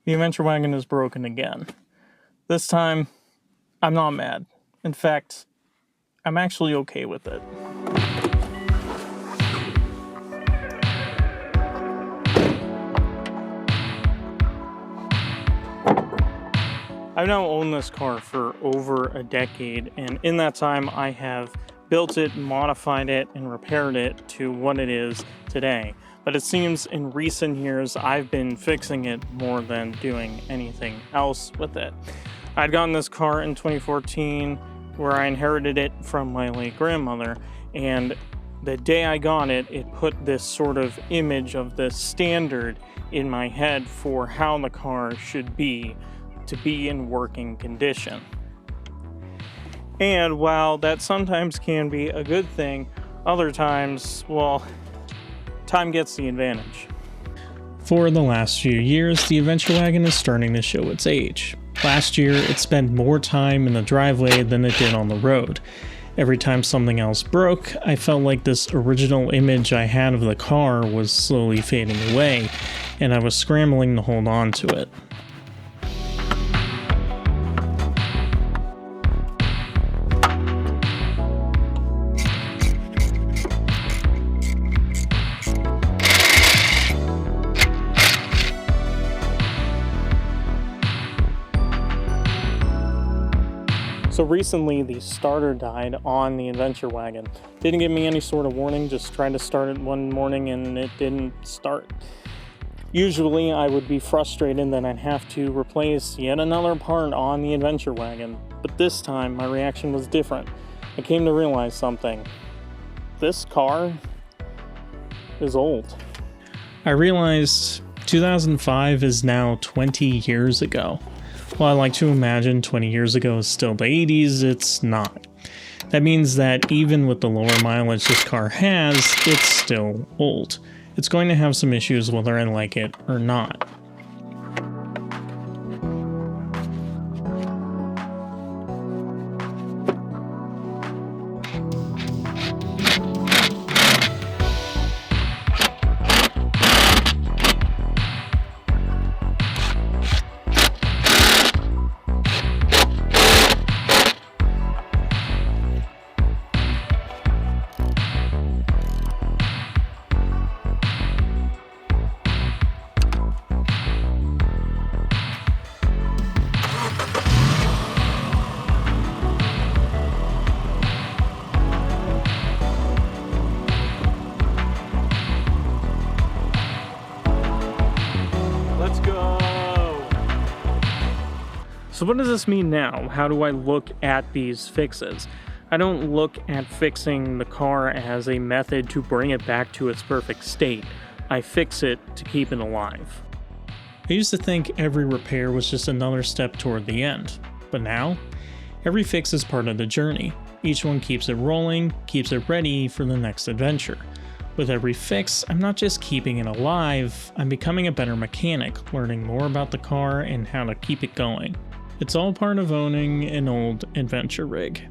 The adventure wagon is broken again. This time, I'm not mad. In fact, I'm actually okay with it. I've now owned this car for over a decade, and in that time I have built it, modified it, and repaired it to what it is today. But it seems in recent years I've been fixing it more than doing anything else with it. I'd gotten this car in 2014 where I inherited it from my late grandmother, and the day I got it, it put this sort of image of the standard in my head for how the car should be to be in working condition. And while that sometimes can be a good thing, other times, well, time gets the advantage. For the last few years, the adventure wagon is starting to show its age. Last year, it spent more time in the driveway than it did on the road. Every time something else broke, I felt like this original image I had of the car was slowly fading away, and I was scrambling to hold on to it. So recently the starter died on the adventure wagon. Didn't give me any sort of warning, just tried to start it one morning and it didn't start. Usually I would be frustrated that I'd have to replace yet another part on the adventure wagon, but this time my reaction was different. I came to realize something. This car is old. I realized 2005 is now 20 years ago. While I like to imagine 20 years ago is still the 80s, it's not. That means that even with the lower mileage this car has, it's still old. It's going to have some issues whether I like it or not. Let's go! So what does this mean now? How do I look at these fixes? I don't look at fixing the car as a method to bring it back to its perfect state. I fix it to keep it alive. I used to think every repair was just another step toward the end, but now, every fix is part of the journey. Each one keeps it rolling, keeps it ready for the next adventure. With every fix, I'm not just keeping it alive, I'm becoming a better mechanic, learning more about the car and how to keep it going. It's all part of owning an old adventure rig.